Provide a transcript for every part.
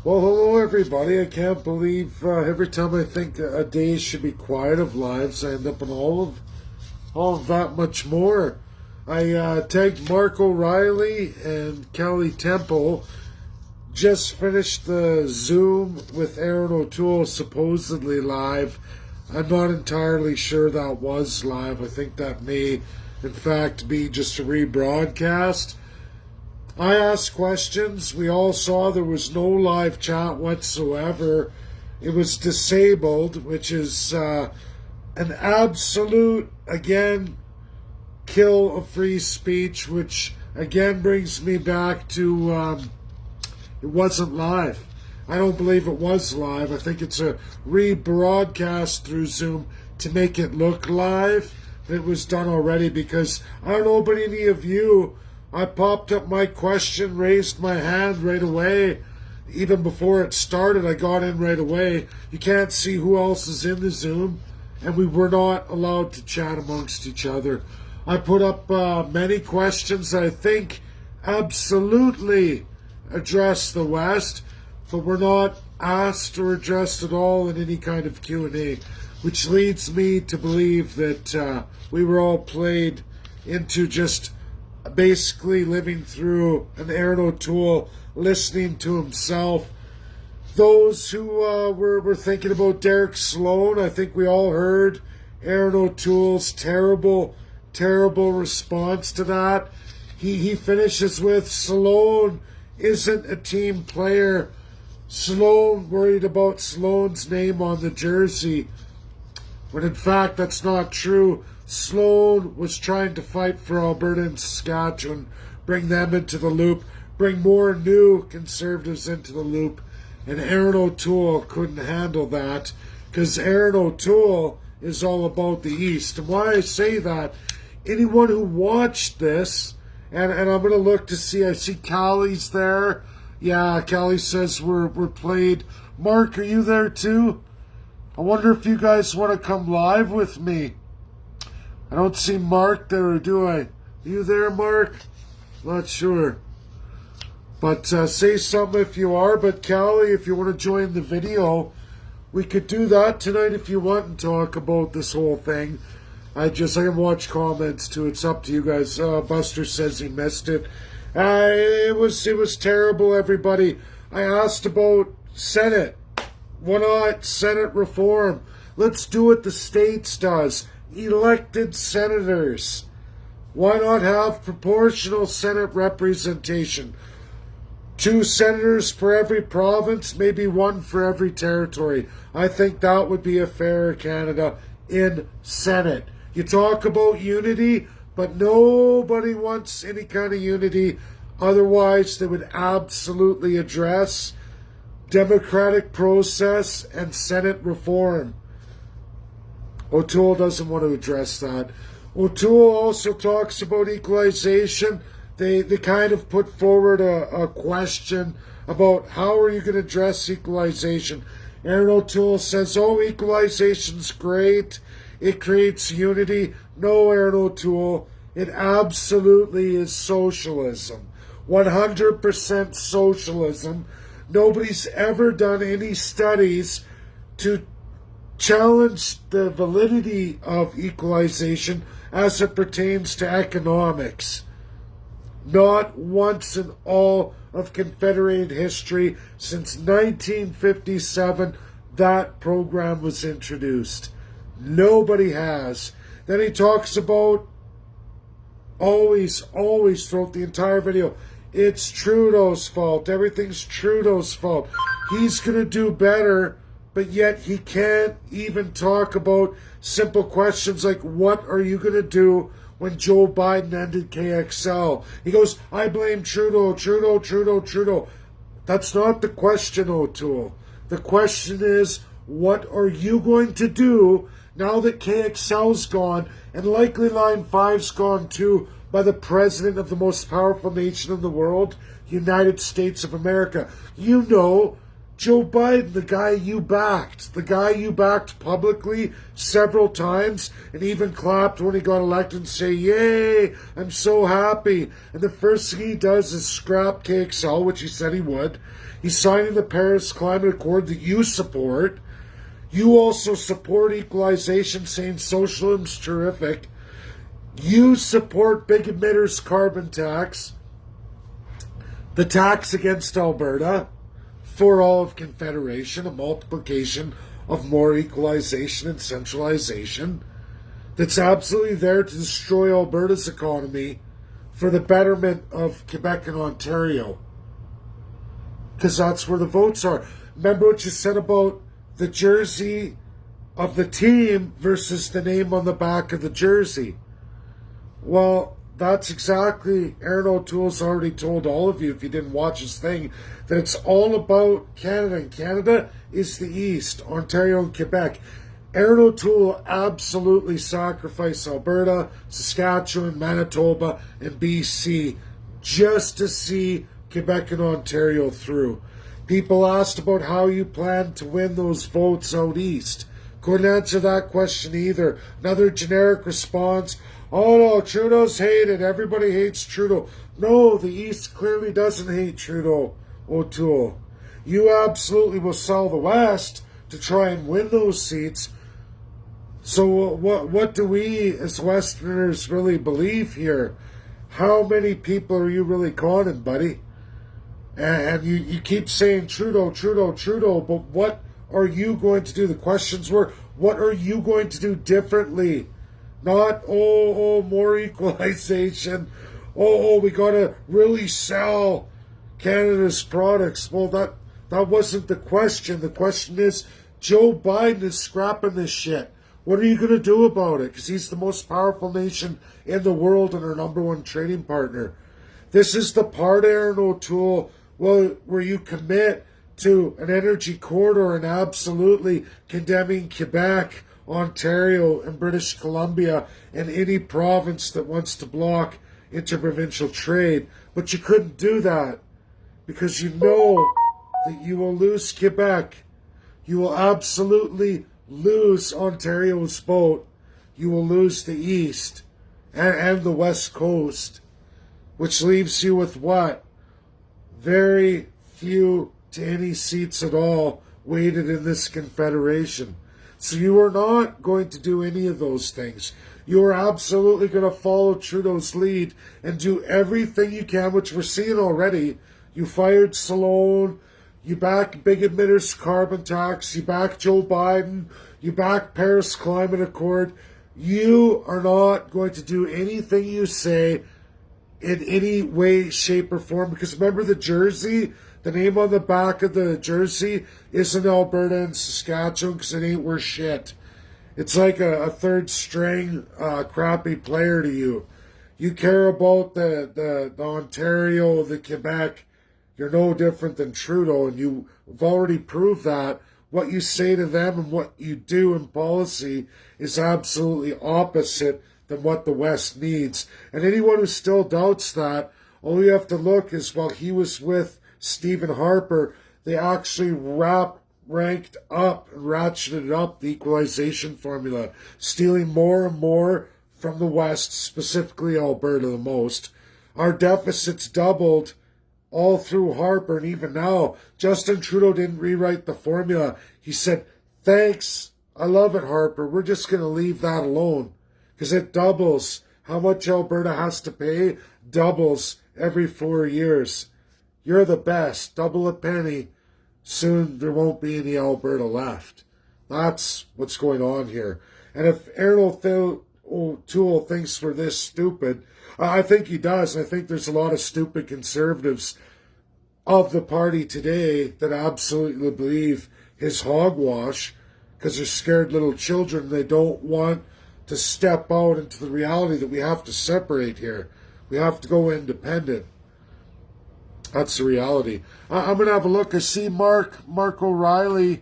Well, hello everybody. I can't believe every time I think a day should be quiet of lives, I end up in all of that much more. I tagged Mark O'Reilly and Callie Temple. Just finished the Zoom with Aaron Otoole, supposedly live. I'm not entirely sure that was live. I think that may, in fact, be just a rebroadcast. I asked questions. We all saw there was no live chat whatsoever. It was disabled, which is an absolute, again, kill of free speech, which again brings me back to it wasn't live. I don't believe it was live. I think it's a rebroadcast through Zoom to make it look live. It was done already because I don't know about any of you. I popped up my question, raised my hand right away. Even before it started, I got in right away. You can't see who else is in the Zoom, and we were not allowed to chat amongst each other. I put up many questions that I think absolutely address the West, but were not asked or addressed at all in any kind of Q&A, which leads me to believe that we were all played into just basically living through an Aaron Otoole listening to himself. Those who were thinking about Derek Sloan, I think we all heard Aaron O'Toole's terrible response to that. He finishes with, Sloan isn't a team player. Sloan worried about Sloan's name on the jersey, when in fact that's not true. Sloan was trying to fight for Alberta and Saskatchewan, bring them into the loop, bring more new Conservatives into the loop, and Aaron Otoole couldn't handle that because Aaron Otoole is all about the East. And why I say that, anyone who watched this, and I'm going to look to see, I see Callie's there. Yeah, Callie says we're played. Mark, are you there too? I wonder if you guys want to come live with me. I don't see Mark there, do I? Are you there, Mark? Not sure. But say something if you are. But Callie, if you want to join the video, we could do that tonight if you want and talk about this whole thing. I can watch comments too. It's up to you guys. Buster says he missed it. It was terrible, everybody. I asked about Senate. Why not Senate reform? Let's do what the States does. Elected senators. Why not have proportional Senate representation? 2 senators for every province, maybe 1 for every territory. I think that would be a fairer Canada in Senate. You talk about unity, but nobody wants any kind of unity. Otherwise, they would absolutely address democratic process and Senate reform. Otoole doesn't want to address that. Otoole also talks about equalization. They kind of put forward a question about how are you going to address equalization. Aaron Otoole says, equalization's great. It creates unity. No, Aaron Otoole, it absolutely is socialism. 100% socialism. Nobody's ever done any studies to challenge the validity of equalization as it pertains to economics. Not once in all of Confederate history since 1957 that program was introduced. Nobody has. Then he talks about always throughout the entire video, it's Trudeau's fault. Everything's Trudeau's fault. He's going to do better, but yet he can't even talk about simple questions like, what are you going to do when Joe Biden ended KXL? He goes, I blame Trudeau. That's not the question, Otoole. The question is, what are you going to do now that KXL's gone and likely Line 5's gone too by the president of the most powerful nation in the world, United States of America? You know Joe Biden, the guy you backed publicly several times and even clapped when he got elected and say, yay, I'm so happy. And the first thing he does is scrap KXL, which he said he would. He's signing the Paris Climate Accord that you support. You also support equalization, saying socialism's terrific. You support big emitters carbon tax, the tax against Alberta, for all of Confederation, a multiplication of more equalization and centralization that's absolutely there to destroy Alberta's economy for the betterment of Quebec and Ontario. Because that's where the votes are. Remember what you said about the jersey of the team versus the name on the back of the jersey. Well, that's exactly, Aaron Otoole's already told all of you, if you didn't watch his thing, that it's all about Canada. And Canada is the East, Ontario and Quebec. Aaron Otoole absolutely sacrificed Alberta, Saskatchewan, Manitoba, and BC just to see Quebec and Ontario through. People asked about how you plan to win those votes out East. Couldn't answer that question either. Another generic response. Oh no, Trudeau's hated. Everybody hates Trudeau. No, the East clearly doesn't hate Trudeau, Otoole. You absolutely will sell the West to try and win those seats. So what do we as Westerners really believe here? How many people are you really conning, buddy? And you keep saying Trudeau, Trudeau, Trudeau, but what are you going to do? The questions were, what are you going to do differently? Not, more equalization. We got to really sell Canada's products. Well, that wasn't the question. The question is, Joe Biden is scrapping this shit. What are you going to do about it? Because he's the most powerful nation in the world and our number one trading partner. This is the part, Aaron Otoole, where you commit to an energy corridor and absolutely condemning Quebec, Ontario, and British Columbia, and any province that wants to block interprovincial trade. But you couldn't do that because you know that you will lose Quebec. You will absolutely lose Ontario's vote. You will lose the East and the West Coast, which leaves you with what? Very few to any seats at all weighted in this confederation. So you are not going to do any of those things. You are absolutely going to follow Trudeau's lead and do everything you can, which we're seeing already. You fired Salone, you back big emitters carbon tax, you back Joe Biden, you back Paris Climate Accord. You are not going to do anything you say in any way, shape, or form. Because remember the jersey? The name on the back of the jersey isn't Alberta and Saskatchewan because it ain't worth shit. It's like a third string crappy player to you. You care about the Ontario, the Quebec. You're no different than Trudeau, and you've already proved that. What you say to them and what you do in policy is absolutely opposite than what the West needs. And anyone who still doubts that, all you have to look is while he was with Stephen Harper, they actually ranked up and ratcheted up the equalization formula, stealing more and more from the West, specifically Alberta the most. Our deficits doubled all through Harper, and even now, Justin Trudeau didn't rewrite the formula. He said, thanks, I love it, Harper. We're just going to leave that alone because it doubles. How much Alberta has to pay doubles every 4 years. You're the best. Double a penny. Soon there won't be any Alberta left. That's what's going on here. And if Aaron Otoole thinks we're this stupid, I think he does. I think there's a lot of stupid conservatives of the party today that absolutely believe his hogwash because they're scared little children. They don't want to step out into the reality that we have to separate here. We have to go independent. That's the reality. I'm going to have a look. I see Mark OReilly.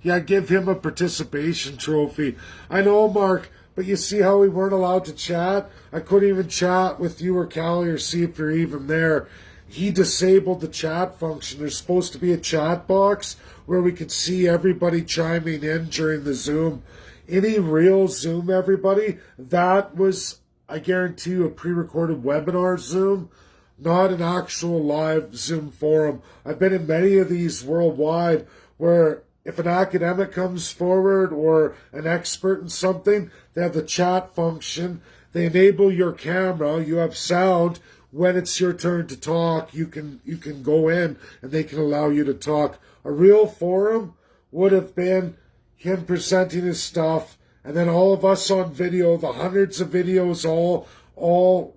Yeah, give him a participation trophy. I know, Mark, but you see how we weren't allowed to chat? I couldn't even chat with you or Callie or see if you're even there. he disabled the chat function. There's supposed to be a chat box where we could see everybody chiming in during the Zoom. Any real Zoom, everybody, that was, I guarantee you, a pre-recorded webinar Zoom, not an actual live Zoom forum. I've been in many of these worldwide where if an academic comes forward or an expert in something, they have the chat function. They enable your camera. You have sound. When it's your turn to talk, you can go in and they can allow you to talk. A real forum would have been him presenting his stuff, and then all of us on video, the hundreds of videos all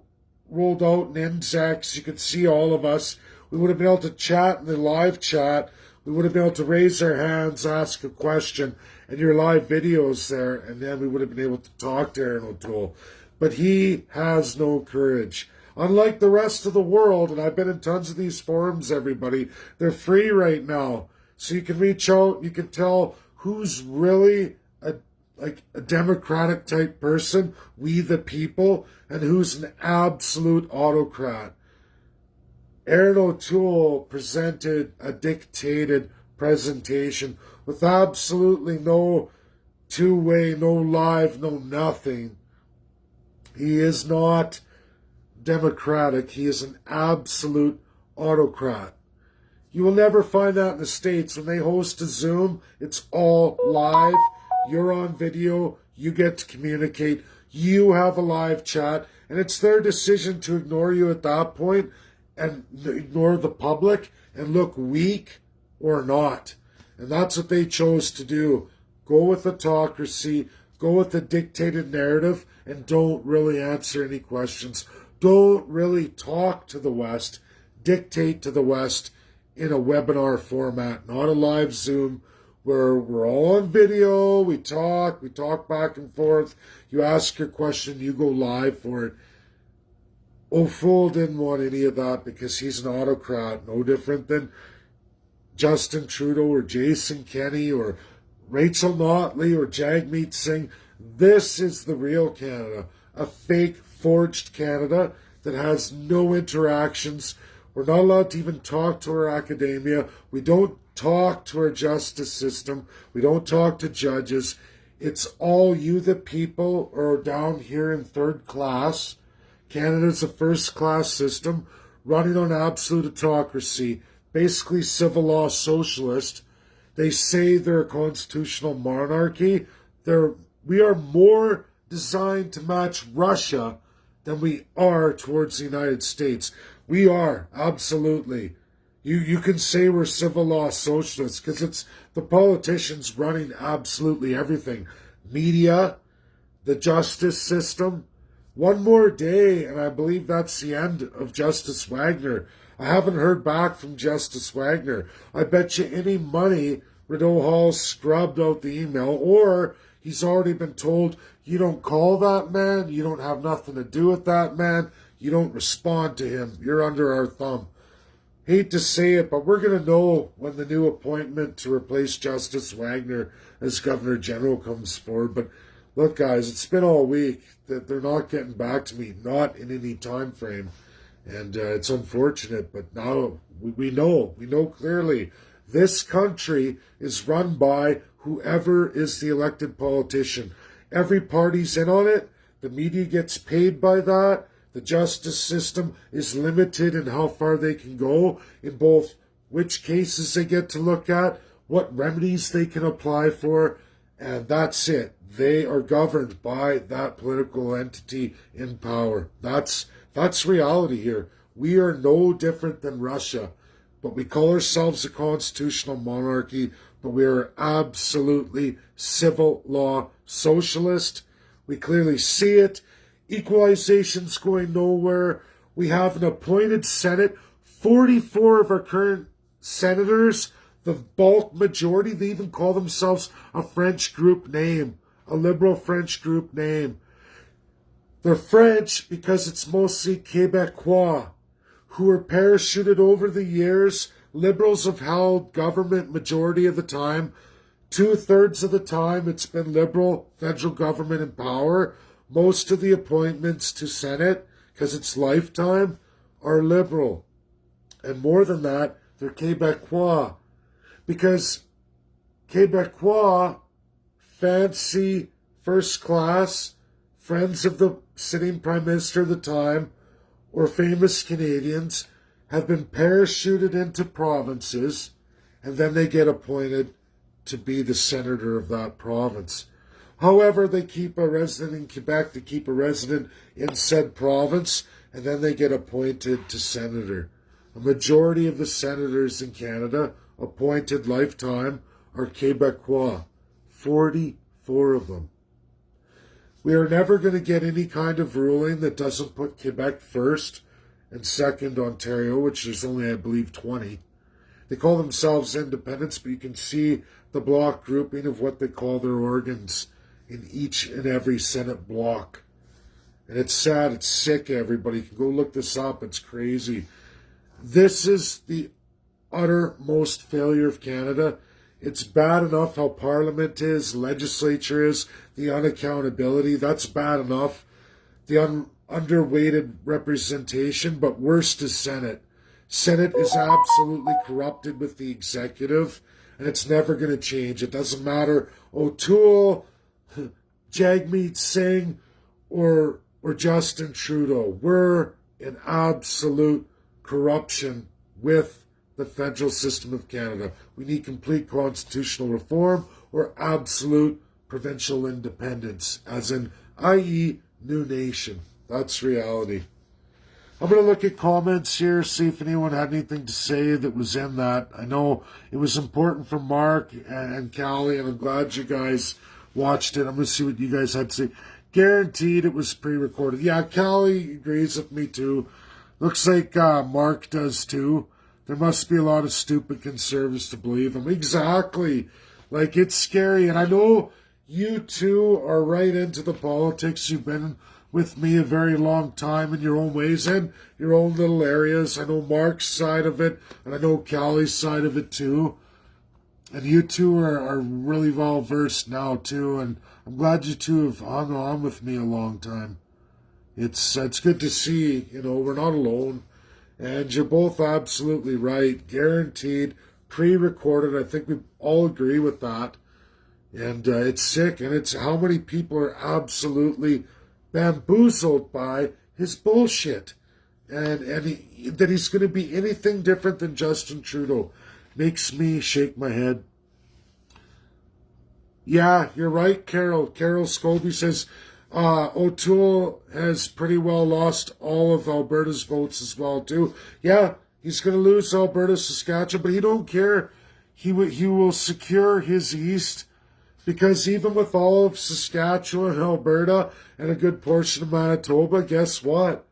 rolled out in index. You could see all of us. We would have been able to chat in the live chat. We would have been able to raise our hands, ask a question, and your live videos there, and then we would have been able to talk to Aaron Otoole. But he has no courage. Unlike the rest of the world, and I've been in tons of these forums, everybody, they're free right now. So you can reach out, you can tell who's really a democratic type person, we the people, and who's an absolute autocrat. Aaron Otoole presented a dictated presentation with absolutely no two-way, no live, no nothing. He is not democratic. He is an absolute autocrat. You will never find that in the States. When they host a Zoom, it's all live. You're on video. You get to communicate. You have a live chat. And it's their decision to ignore you at that point and ignore the public and look weak or not. And that's what they chose to do. Go with autocracy. Go with the dictated narrative and don't really answer any questions. Don't really talk to the West. Dictate to the West in a webinar format, not a live Zoom where we're all on video, we talk back and forth, you ask your question, you go live for it. Otoole didn't want any of that because he's an autocrat, no different than Justin Trudeau or Jason Kenney or Rachel Notley or Jagmeet Singh. This is the real Canada, a fake, forged Canada that has no interactions. We're not allowed to even talk to our academia. We don't talk to our justice system. We don't talk to judges. It's all you, the people, are down here in third class. Canada's a first-class system running on absolute autocracy, basically civil law socialist. They say they're a constitutional monarchy. We are more designed to match Russia than we are towards the United States. We are, absolutely. You can say we're civil law socialists because it's the politicians running absolutely everything. Media, the justice system. One more day, and I believe that's the end of Justice Wagner. I haven't heard back from Justice Wagner. I bet you any money Rideau Hall scrubbed out the email, or he's already been told, you don't call that man, you don't have nothing to do with that man, you don't respond to him, you're under our thumb. Hate to say it, but we're going to know when the new appointment to replace Justice Wagner as Governor General comes forward. But look, guys, it's been all week that they're not getting back to me, not in any time frame. And it's unfortunate, but now we know clearly this country is run by whoever is the elected politician. Every party's in on it. The media gets paid by that. The justice system is limited in how far they can go in both which cases they get to look at, what remedies they can apply for, and that's it. They are governed by that political entity in power. That's reality here. We are no different than Russia, but we call ourselves a constitutional monarchy, but we are absolutely civil law socialist. We clearly see it. Equalization's going nowhere. We have an appointed Senate. 44 of our current senators, the bulk majority, they even call themselves a French group name, a liberal French group name. They're French because it's mostly Quebecois who were parachuted over the years. Liberals have held government majority of the time. 2/3 of the time it's been liberal federal government in power. Most of the appointments to Senate, because it's lifetime, are liberal. And more than that, they're Québécois. Because Québécois, fancy, first class, friends of the sitting prime minister at the time, or famous Canadians, have been parachuted into provinces, and then they get appointed to be the senator of that province. However, they keep a resident in Quebec, they keep a resident in said province, and then they get appointed to senator. A majority of the senators in Canada, appointed lifetime, are Québécois. 44 of them. We are never going to get any kind of ruling that doesn't put Quebec first and second Ontario, which is only, I believe, 20. They call themselves independents, but you can see the block grouping of what they call their organs in each and every Senate block. And it's sad, it's sick, everybody. You can go look this up, it's crazy. This is the uttermost failure of Canada. It's bad enough how Parliament is, legislature is, the unaccountability, that's bad enough. The underweighted representation, but worst is Senate. Senate is absolutely corrupted with the executive, and it's never going to change. It doesn't matter Otoole, Jagmeet Singh, or Justin Trudeau. We're in absolute corruption with the federal system of Canada. We need complete constitutional reform or absolute provincial independence, as in, i.e., new nation. That's reality. I'm going to look at comments here, see if anyone had anything to say that was in that. I know it was important for Mark and Callie, and I'm glad you guys watched it. I'm going to see what you guys had to say. Guaranteed it was pre-recorded. Yeah, Callie agrees with me too. Looks like Mark does too. There must be a lot of stupid conservatives to believe him. Exactly. Like, it's scary. And I know you two are right into the politics. You've been with me a very long time in your own ways and your own little areas. I know Mark's side of it, and I know Callie's side of it too. And you two are really well versed now too. And I'm glad you two have hung on with me a long time. It's good to see, we're not alone. And you're both absolutely right. Guaranteed, pre-recorded. I think we all agree with that. And it's sick. And it's how many people are absolutely bamboozled by his bullshit. And that he's going to be anything different than Justin Trudeau makes me shake my head. Yeah, you're right, Carol. Carol Scobie says, Otoole has pretty well lost all of Alberta's votes as well, too. Yeah, he's going to lose Alberta, Saskatchewan, but he don't care. He will secure his east, because even with all of Saskatchewan, Alberta, and a good portion of Manitoba, guess what?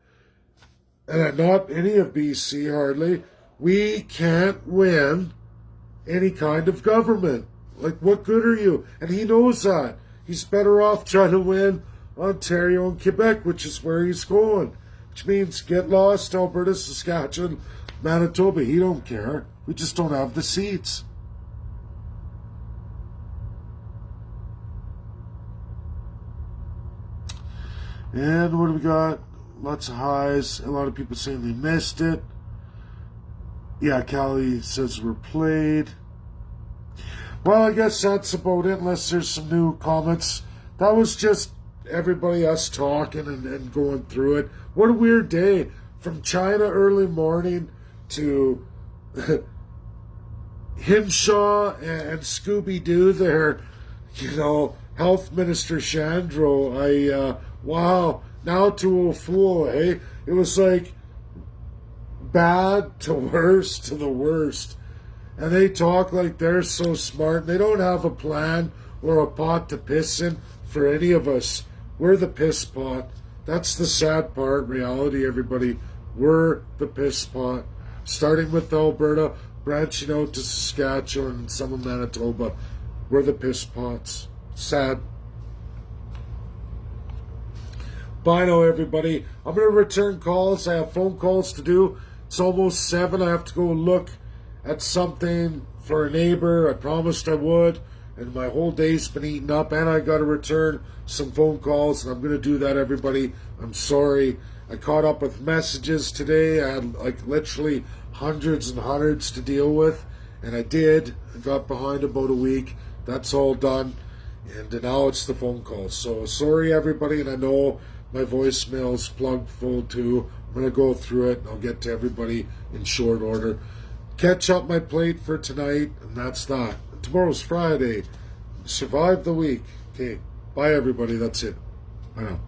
And not any of BC, hardly. We can't win any kind of government. Like, what good are you? And he knows that. He's better off trying to win Ontario and Quebec, which is where he's going. Which means get lost, Alberta, Saskatchewan, Manitoba. He don't care. We just don't have the seats. And what do we got? Lots of highs. A lot of people saying they missed it. Yeah, Callie says we're played. Well, I guess that's about it, unless there's some new comments. That was just everybody us talking and going through it. What a weird day. From China early morning to Hinshaw and Scooby-Doo there, Health Minister Shandro. Wow, now to Otoole, eh? It was like bad to worst to the worst. And they talk like they're so smart. They don't have a plan or a pot to piss in for any of us. We're the piss pot. That's the sad part, reality, everybody. We're the piss pot. Starting with Alberta, branching out to Saskatchewan and some of Manitoba. We're the piss pots. Sad. Bye now, everybody. I'm going to return calls. I have phone calls to do. It's almost 7. I have to go look at something for a neighbor. I promised I would, and my whole day's been eaten up, and I got to return some phone calls, and I'm going to do that, everybody. I'm sorry. I caught up with messages today. I had like literally hundreds and hundreds to deal with, and I did. I got behind about a week. That's all done, and now it's the phone calls. So sorry, everybody, and I know my voicemail's plugged full too. I'm going to go through it, and I'll get to everybody in short order. Catch up my plate for tonight, and that's that. Tomorrow's Friday. Survive the week. Okay, bye, everybody. That's it. Bye now.